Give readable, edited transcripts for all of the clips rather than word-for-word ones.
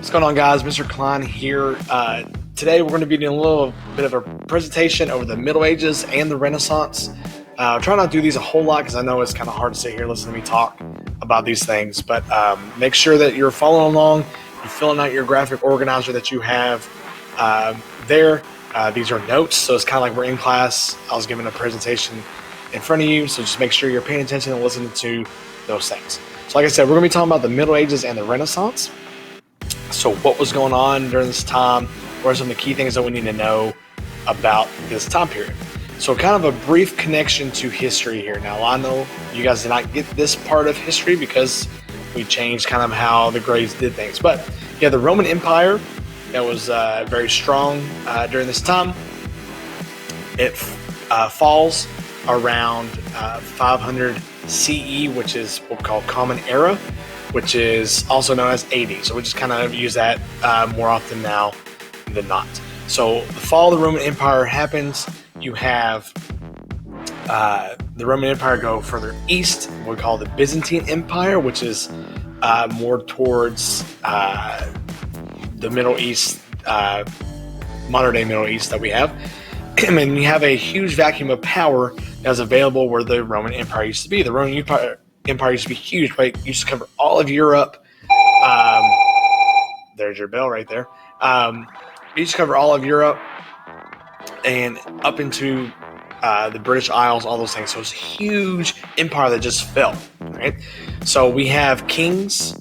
What's going on, guys? Mr. Klein here. Today we're going to be doing a little bit of a presentation over the Middle Ages and the Renaissance. Try not to do these a whole lot because I know it's kind of hard to sit here and listen to me talk about these things, but make sure that you're following along. You're filling out your graphic organizer that you have there. These are notes, so it's kind of like we're in class. I was giving a presentation in front of you, so just make sure you're paying attention and listening to those things. So like I said, we're going to be talking about the Middle Ages and the Renaissance. So what was going on during this time? What are some of the key things that we need to know about this time period? So kind of a brief connection to history here. Now, I know you guys did not get this part of history because we changed kind of how the grades did things. But yeah, the Roman Empire that was very strong during this time. It falls around 500 CE, which is what we call Common Era, which is also known as AD. So we just kind of use that more often now than not. So the fall of the Roman Empire happens. You have the Roman Empire go further east, what we call the Byzantine Empire, which is more towards the Middle East, modern day Middle East that we have. And you have a huge vacuum of power that's available where the Roman Empire used to be. The Roman Empire used to be huge, right? It used to cover all of Europe. There's your bell right there. It used to cover all of Europe and up into the British Isles, all those things. So it's a huge empire that just fell, right? So we have kings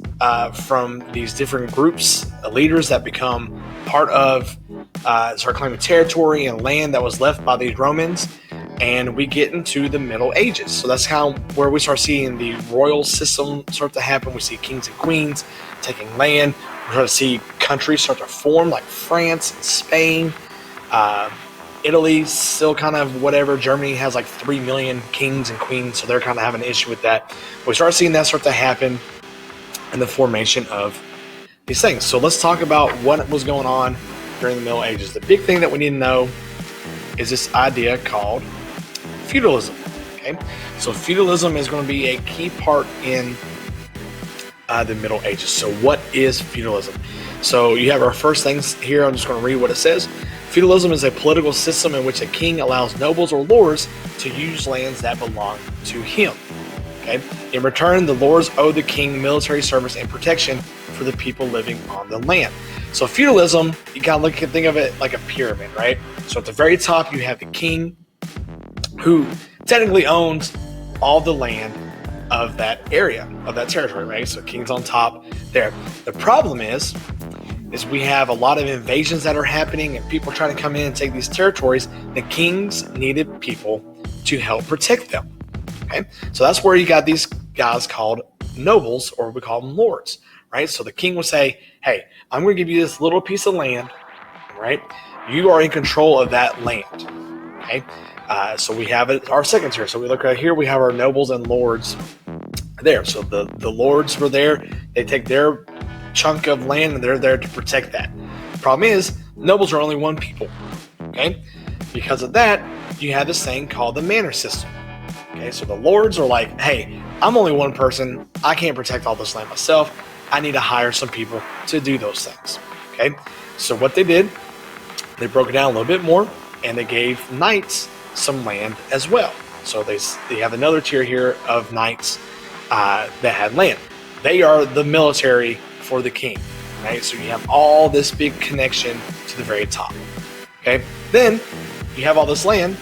from these different groups, leaders that become part of, start claiming territory and land that was left by these Romans. And we get into the Middle Ages. So that's where we start seeing the royal system start to happen. We see kings and queens taking land. We start to see countries start to form like France and Spain. Italy's still kind of whatever. Germany has like 3 million kings and queens, so they're kind of having an issue with that. But we start seeing that start to happen in the formation of these things. So let's talk about what was going on during the Middle Ages. The big thing that we need to know is this idea called feudalism. Okay, so feudalism is going to be a key part in the Middle Ages. So what is feudalism? So you have our first things here. I'm just going to read what it says. Feudalism is a political system in which a king allows nobles or lords to use lands that belong to him. Okay. In return, the lords owe the king military service and protection for the people living on the land. So feudalism, you kind of think of it like a pyramid, right? So at the very top, you have the king who technically owns all the land of that area, of that territory, right? So king's on top there. The problem is we have a lot of invasions that are happening and people trying to come in and take these territories. The kings needed people to help protect them. Okay, so that's where you got these guys called nobles, or we call them lords, right? So the king would say, hey, I'm going to give you this little piece of land, right? You are in control of that land, okay? So we have it, our second tier. So we look right here, we have our nobles and lords there. So the lords were there. They take their chunk of land and they're there to protect that. The problem is, nobles are only one people, okay? Because of that, you have this thing called the manor system. Okay, so the lords are like, hey, I'm only one person. I can't protect all this land myself. I need to hire some people to do those things. Okay, so what they did, they broke it down a little bit more and they gave knights some land as well. So they have another tier here of knights that had land. They are the military for the king, right? So you have all this big connection to the very top. Okay, then you have all this land.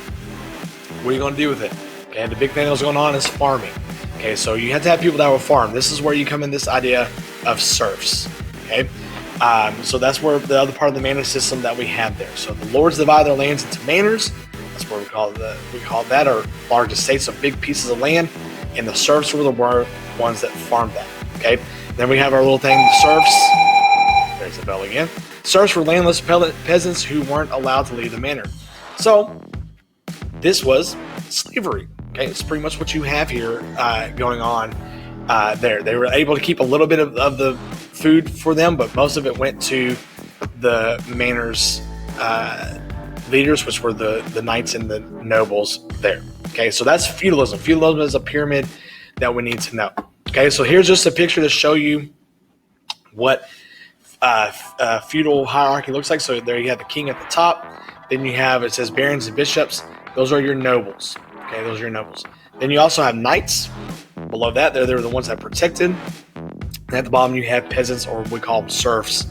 What are you going to do with it? Okay, the big thing that was going on is farming. Okay, so you have to have people that will farm. This is where you come in this idea of serfs. Okay, so that's where the other part of the manor system that we have there. So the lords divide their lands into manors. That's what we call that, or large estates of big pieces of land, and the serfs were the ones that farmed that. Okay, then we have our little thing, the serfs. There's the bell again. Serfs were landless peasants who weren't allowed to leave the manor. So this was slavery. Okay, it's pretty much what you have here going on there. They were able to keep a little bit of the food for them, but most of it went to the manor's leaders, which were the knights and the nobles there. Okay, so that's feudalism. Feudalism is a pyramid that we need to know. Okay, so here's just a picture to show you what feudal hierarchy looks like. So there you have the king at the top. Then you have, it says barons and bishops. Those are your nobles. Okay, those are your nobles. Then you also have knights. Below that, they're the ones that protected. And at the bottom, you have peasants, or we call them serfs,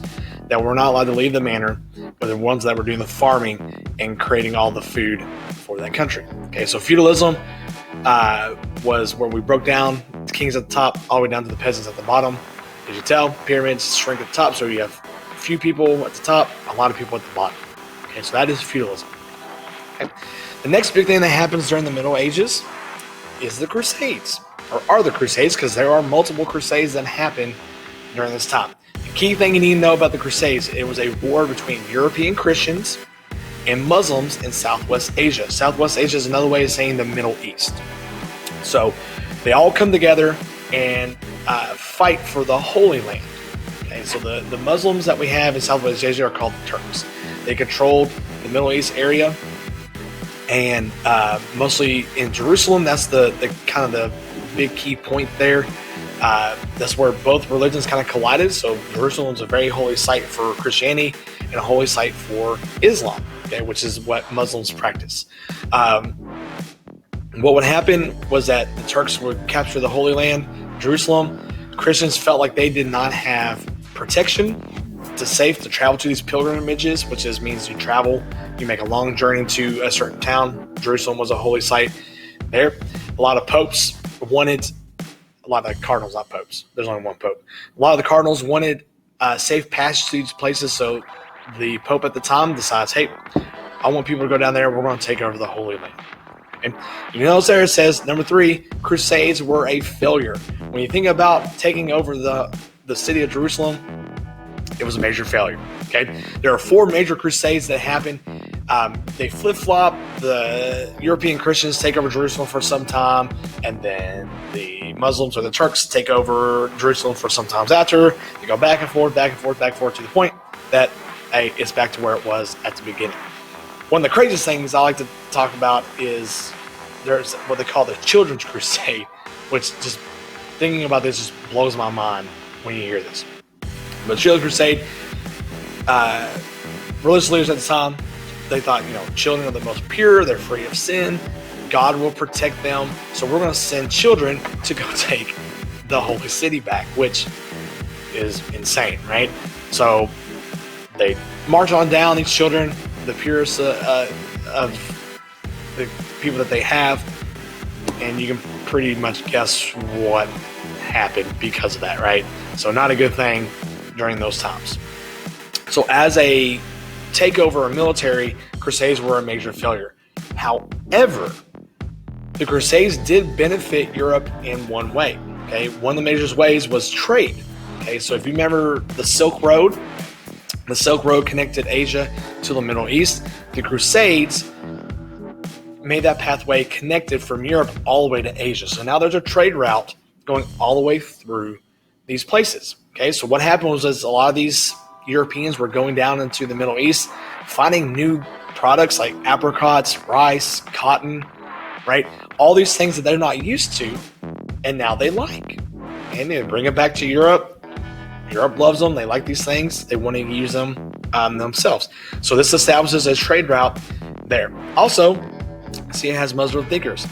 that were not allowed to leave the manor, but the ones that were doing the farming and creating all the food for that country. Okay, so feudalism was where we broke down the kings at the top all the way down to the peasants at the bottom. As you tell, pyramids shrink at the top, so you have a few people at the top, a lot of people at the bottom. Okay, so that is feudalism. Okay. The next big thing that happens during the Middle Ages is the Crusades, or are the Crusades, because there are multiple Crusades that happen during this time. The key thing you need to know about the Crusades, it was a war between European Christians and Muslims in Southwest Asia. Southwest Asia is another way of saying the Middle East. So they all come together and fight for the Holy Land. Okay, so the Muslims that we have in Southwest Asia are called the Turks. They controlled the Middle East area, and mostly in Jerusalem. That's the kind of the big key point there. That's where both religions kind of collided. So Jerusalem is a very holy site for Christianity and a holy site for Islam, okay, which is what Muslims practice. What would happen was that the Turks would capture the Holy Land, Jerusalem. Christians felt like they did not have protection to safe to travel to these pilgrimages, which means you travel, you make a long journey to a certain town. Jerusalem was a holy site there. A lot of popes wanted, a lot of cardinals, not popes, there's only one pope. A lot of the cardinals wanted safe passage to these places, so the pope at the time decides, hey, I want people to go down there, we're going to take over the Holy Land. And you notice there it says, number 3, Crusades were a failure. When you think about taking over the city of Jerusalem, it was a major failure. Okay, there are 4 major crusades that happen. They flip-flop. The European Christians take over Jerusalem for some time, and then the Muslims or the Turks take over Jerusalem for some times after. They go back and forth, back and forth, back and forth, to the point that it's back to where it was at the beginning. One of the craziest things I like to talk about is there's what they call the Children's Crusade, which just thinking about this just blows my mind when you hear this. But Children's Crusade, religious leaders at the time, they thought, children are the most pure, they're free of sin, God will protect them, so we're going to send children to go take the holy city back, which is insane, right? So they march on down, these children, the purest of the people that they have, and you can pretty much guess what happened because of that, right? So not a good thing during those times. So as a takeover or military, Crusades were a major failure. However, the Crusades did benefit Europe in one way. Okay, one of the major ways was trade. Okay, so if you remember the Silk Road connected Asia to the Middle East. The Crusades made that pathway connected from Europe all the way to Asia. So now there's a trade route going all the way through these places. Okay, so what happened was a lot of these Europeans were going down into the Middle East, finding new products like apricots, rice, cotton, right? All these things that they're not used to, and now they like. And they bring it back to Europe. Europe loves them. They like these things. They want to use them themselves. So this establishes a trade route there. Also, see, it has Muslim thinkers.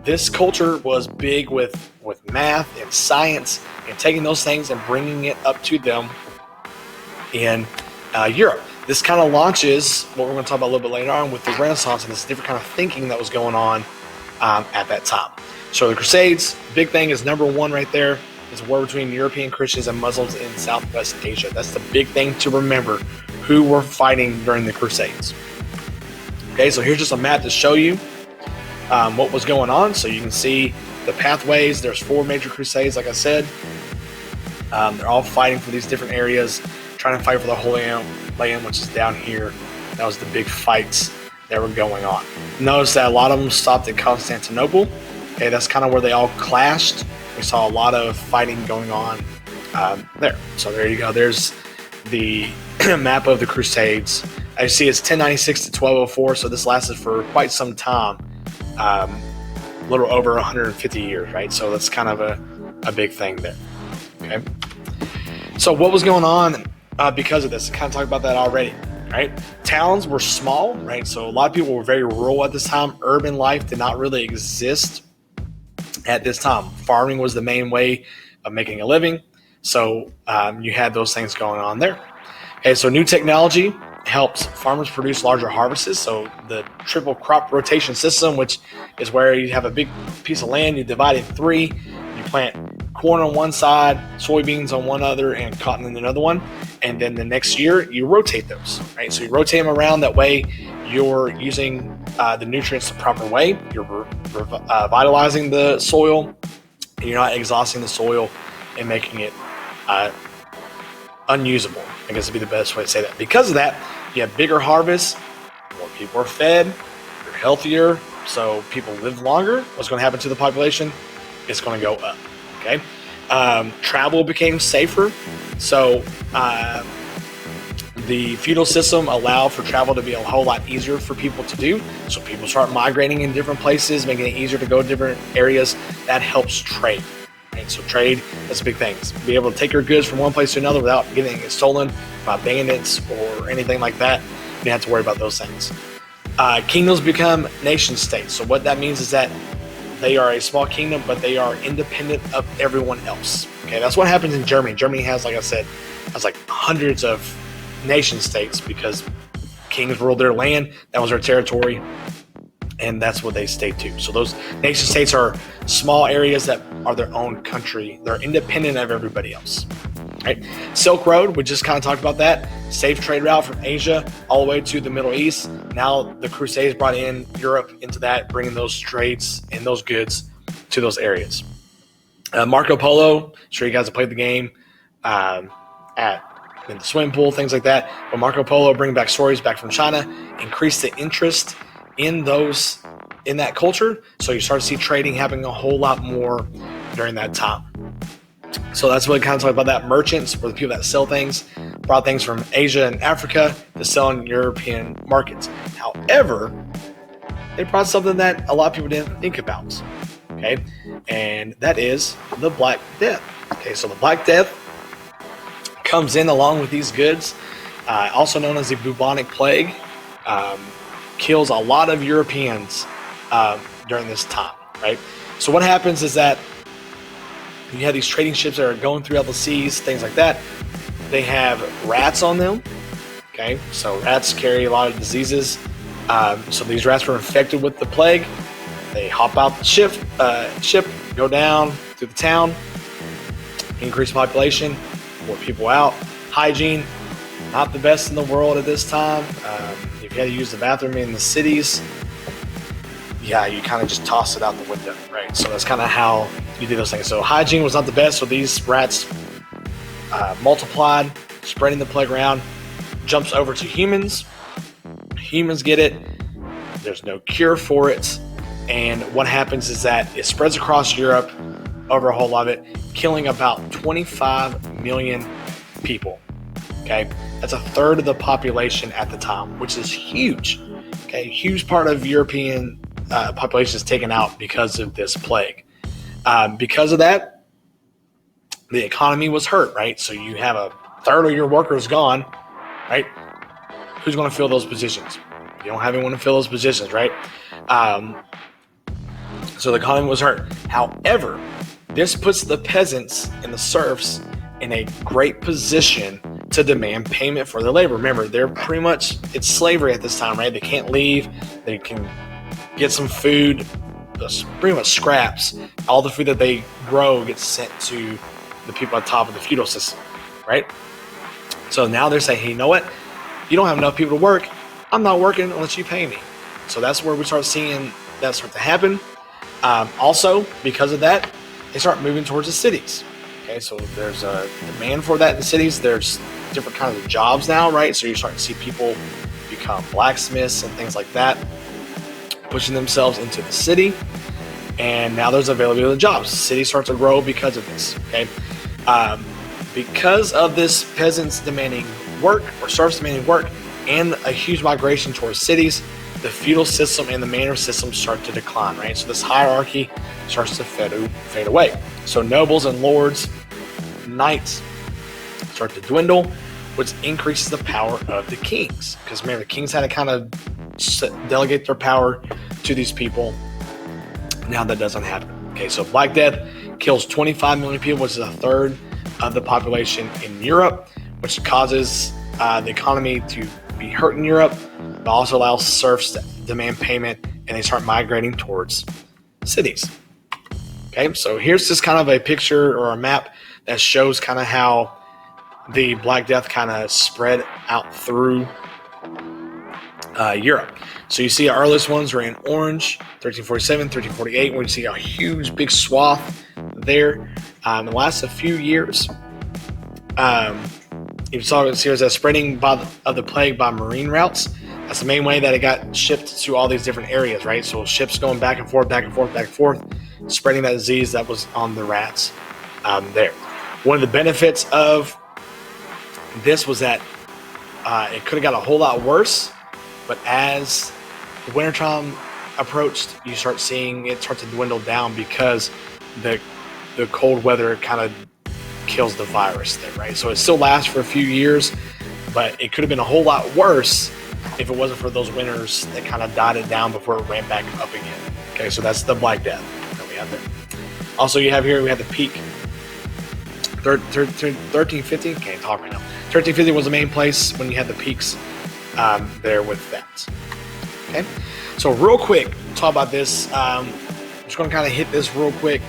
This culture was big with math and science and taking those things and bringing it up to them in Europe. This kind of launches what we're going to talk about a little bit later on with the Renaissance and this different kind of thinking that was going on at that time. So the Crusades, big thing is number 1 right there. It's a war between European Christians and Muslims in Southwest Asia. That's the big thing to remember, who were fighting during the Crusades. Okay, so here's just a map to show you what was going on. So you can see the pathways. There's 4 major Crusades, like I said. They're all fighting for these different areas, trying to fight for the Holy Land, which is down here. That was the big fights that were going on. Notice that a lot of them stopped at Constantinople. Okay, that's kind of where they all clashed. We saw a lot of fighting going on there. So there you go. There's the map of the Crusades. As you see, it's 1096 to 1204, so this lasted for quite some time, a little over 150 years, right? So that's kind of a big thing there. Okay. So what was going on because of this? I kind of talked about that already, right? Towns were small, right? So a lot of people were very rural at this time. Urban life did not really exist at this time. Farming was the main way of making a living. So you had those things going on there. Okay, so new technology helps farmers produce larger harvests. So the triple crop rotation system, which is where you have a big piece of land, you divide it in three, you plant corn on one side, soybeans on one other, and cotton in another one. And then the next year you rotate those, right? So you rotate them around. That way you're using the nutrients the proper way. You're vitalizing the soil, and you're not exhausting the soil and making it unusable. I guess would be the best way to say that. Because of that, you have bigger harvests, more people are fed, you're healthier, so people live longer. What's going to happen to the population? It's going to go up. Okay. Travel became safer. So the feudal system allowed for travel to be a whole lot easier for people to do. So people start migrating in different places, making it easier to go to different areas. That helps trade. Right? So trade, that's a big thing. Be able to take your goods from one place to another without getting it stolen by bandits or anything like that. You don't have to worry about those things. Kingdoms become nation states. So what that means is that they are a small kingdom, but they are independent of everyone else. Okay, that's what happens in Germany. Germany has, like I said, like hundreds of nation states because kings ruled their land. That was their territory, and that's what they stayed to. So those nation states are small areas that are their own country. They're independent of everybody else. Right? Silk Road, we just kind of talked about that. Safe trade route from Asia all the way to the Middle East. Now the Crusades brought in Europe into that, bringing those trades and those goods to those areas. Marco Polo, I'm sure you guys have played the game in the swimming pool, things like that. But Marco Polo bringing back stories back from China, increased the interest in that culture. So you start to see trading happening a whole lot more during that time. So that's what kind of talk about that. Merchants were the people that sell things, brought things from Asia and Africa to sell in European markets. However, they brought something that a lot of people didn't think about. Okay, and that is the Black Death. Okay, so the Black Death comes in along with these goods, also known as the Bubonic Plague, kills a lot of Europeans during this time, right? So what happens is that you have these trading ships that are going throughout the seas, things like that. They have rats on them, okay? So rats carry a lot of diseases. So these rats were infected with the plague. They hop out the ship, go down through the town, increase population, more people out. Hygiene, not the best in the world at this time. If you had to use the bathroom in the cities, yeah, you kind of just toss it out the window, right? So that's kind of how you do those things. So hygiene was not the best, so these rats multiplied, spreading the plague around, jumps over to humans. Humans get it. There's no cure for it. And what happens is that it spreads across Europe over a whole lot of it, killing about 25 million people. Okay, that's a third of the population at the time, which is huge. Okay, huge part of European population is taken out because of this plague. Because of that, the economy was hurt, right? So you have a third of your workers gone, right? Who's going to fill those positions? You don't have anyone to fill those positions, right? So the economy was hurt. However, this puts the peasants and the serfs in a great position to demand payment for their labor. Remember, they're pretty much, it's slavery at this time, right? They can't leave. They can get some food, pretty much scraps. All the food that they grow gets sent to the people at the top of the feudal system, right? So now they're saying, hey, you know what? You don't have enough people to work. I'm not working unless you pay me. So that's where we start seeing that start to happen. Also, because of that, they start moving towards the cities. Okay, so there's a demand for that in the cities. There's different kinds of jobs now, right? So you're starting to see people become blacksmiths and things like that, pushing themselves into the city. And now there's availability of jobs. The city starts to grow because of this, okay? Because of this peasants demanding work or serfs demanding work and a huge migration towards cities, the feudal system and the manor system start to decline, right? So this hierarchy starts to fade away. So nobles and lords, knights start to dwindle, which increases the power of the kings. Because remember, the kings had to kind of delegate their power to these people. Now that doesn't happen. Okay, so Black Death kills 25 million people, which is a third of the population in Europe, which causes the economy to be hurt in Europe, but also allows serfs to demand payment, and they start migrating towards cities. Okay, so here's just kind of a picture or a map that shows kind of how the Black Death kind of spread out through Europe. So you see our earliest ones are in orange, 1347, 1348, where you see a huge big swath there. It lasts a few years. You saw it here as a spreading of the plague by marine routes. That's the main way that it got shipped to all these different areas, right? So ships going back and forth, back and forth, back and forth, spreading that disease that was on the rats there. One of the benefits of this was that it could have got a whole lot worse, but as the wintertime approached, you start seeing it start to dwindle down because the cold weather kind of kills the virus there, right? So it still lasts for a few years, but it could have been a whole lot worse if it wasn't for those winters that kind of died it down before it ran back up again. Okay, so that's the Black Death that we have there. Also, you have here, we have the peak 1350, can't talk right now. 1350 was the main place when you had the peaks there with that. Okay, so real quick, talk about this. I'm just going to kind of hit this real quick,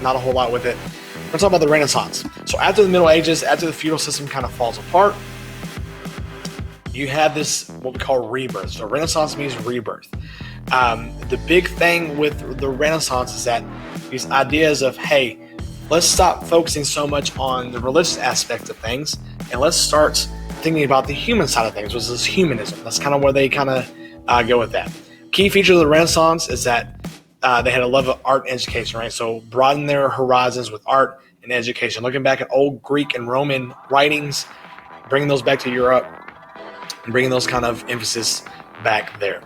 not a whole lot with it. We're going to talk about the Renaissance. So after the Middle Ages, after the feudal system kind of falls apart, you have this, what we call rebirth. So Renaissance means rebirth. The big thing with the Renaissance is that these ideas of, hey, let's stop focusing so much on the religious aspect of things, and let's start thinking about the human side of things, which is humanism. That's kind of where they kind of go with that. Key feature of the Renaissance is that they had a love of art and education, right? So broaden their horizons with art and education. Looking back at old Greek and Roman writings, bringing those back to Europe, and bringing those kind of emphasis back there.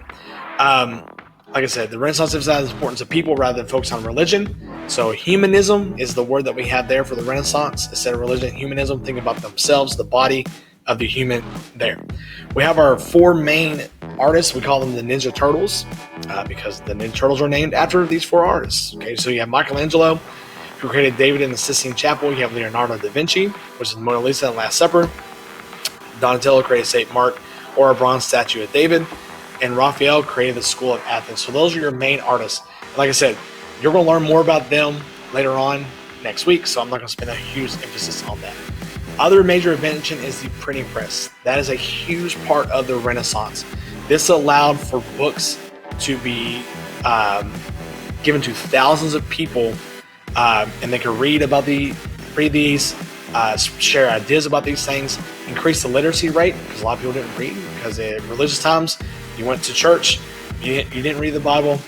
Like I said, the Renaissance emphasized the importance of people rather than focus on religion. So humanism is the word that we have there for the Renaissance. Instead of religion, humanism, thinking about themselves, the body of the human there. We have our four main artists. We call them the Ninja Turtles because the Ninja Turtles are named after these four artists. Okay, so you have Michelangelo, who created David in the Sistine Chapel. You have Leonardo da Vinci, which is the Mona Lisa and Last Supper. Donatello created St. Mark, or a bronze statue of David. And Raphael created the School of Athens. So those are your main artists. And like I said, you're going to learn more about them later on next week, so I'm not going to spend a huge emphasis on that. Other major invention is the printing press. That is a huge part of the Renaissance. This allowed for books to be given to thousands of people, and they could read these, share ideas about these things, increase the literacy rate, because a lot of people didn't read, because in religious times, you went to church, you didn't read the Bible,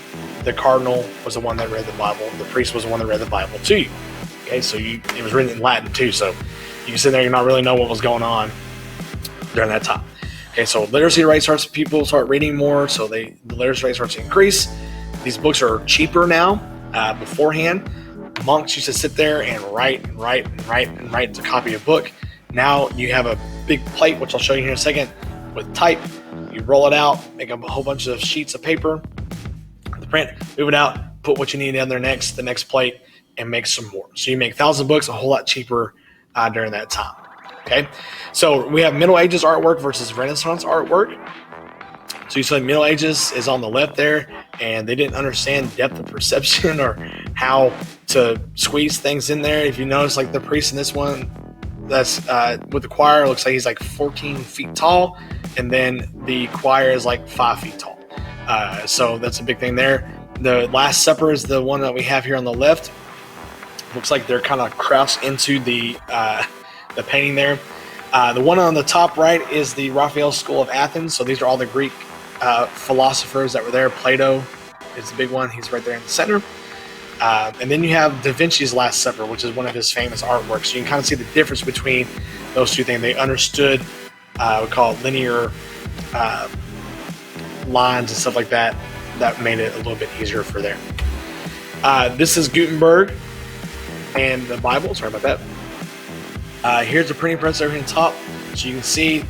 the cardinal was the one that read the Bible, the priest was the one that read the Bible to you. Okay, so it was written in Latin too, so you can sit there and not really know what was going on during that time. Okay, so literacy rate people start reading more, so the literacy rate starts to increase. These books are cheaper now. Beforehand, monks used to sit there and write to copy a book. Now you have a big plate, which I'll show you here in a second, with type. You roll it out, make a whole bunch of sheets of paper, the print, move it out, put what you need on the next plate, and make some more. So you make 1,000 books a whole lot cheaper during that time. Okay, so we have Middle Ages artwork versus Renaissance artwork. So you see Middle Ages is on the left there, and they didn't understand depth of perception or how to squeeze things in there. If you notice, like the priest in this one, that's with the choir, looks like he's like 14 feet tall, and then the choir is like 5 feet tall. So that's a big thing there. The Last Supper is the one that we have here on the left. Looks like they're kind of crouched into the painting there. The one on the top right is the Raphael School of Athens. So these are all the Greek philosophers that were there. Plato is the big one. He's right there in the center. And then you have Da Vinci's Last Supper, which is one of his famous artworks. So you can kind of see the difference between those two things. They understood, we call it linear lines and stuff like that. That made it a little bit easier for there. This is Gutenberg and the Bible. Sorry about that. Here's the printing press over here on top. So you can see,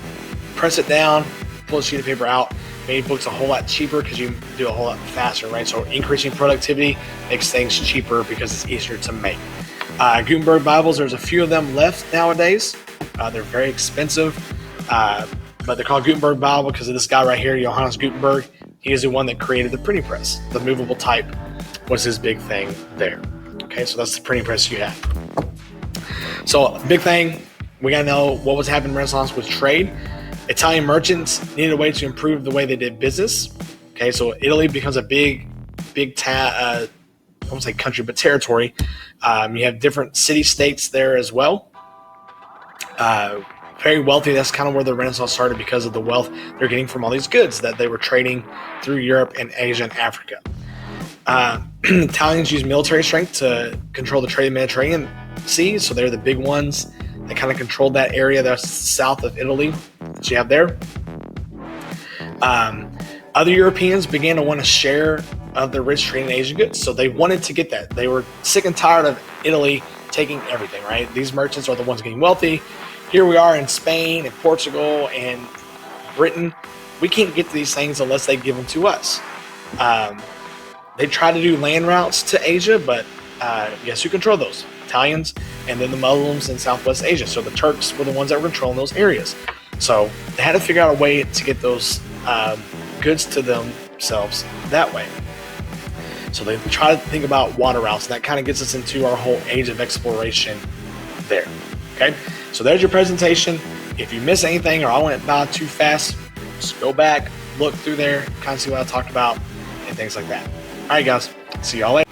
press it down, pull the sheet of paper out. Made books a whole lot cheaper because you can do a whole lot faster, right? So increasing productivity makes things cheaper because it's easier to make. Gutenberg Bibles, there's a few of them left nowadays. They're very expensive, but they're called Gutenberg Bible because of this guy right here, Johannes Gutenberg. He is the one that created the printing press. The movable type was his big thing there. Okay, so that's the printing press you have. So big thing, we gotta know what was happening in Renaissance with trade. Italian merchants needed a way to improve the way they did business. Okay, so Italy becomes a big I won't say country, but territory. You have different city-states there as well. Very wealthy. That's kind of where the Renaissance started because of the wealth they're getting from all these goods that they were trading through Europe and Asia and Africa. Italians use military strength to control the trade in the Mediterranean Sea, so they're the big ones. They kind of controlled that area that's south of Italy that you have there. Other Europeans began to want to share of the rich trade in Asian goods, so they wanted to get that. They were sick and tired of Italy taking everything, right? These merchants are the ones getting wealthy. Here we are in Spain and Portugal and Britain. We can't get to these things unless they give them to us. They try to do land routes to Asia, but guess who control those? Italians, and then the Muslims in Southwest Asia. So the Turks were the ones that were controlling those areas. So they had to figure out a way to get those goods to themselves that way. So they try to think about water routes, and that kind of gets us into our whole age of exploration there. Okay, so there's your presentation. If you miss anything or I went by too fast, just go back, look through there, kind of see what I talked about, and things like that. All right, guys, see y'all later.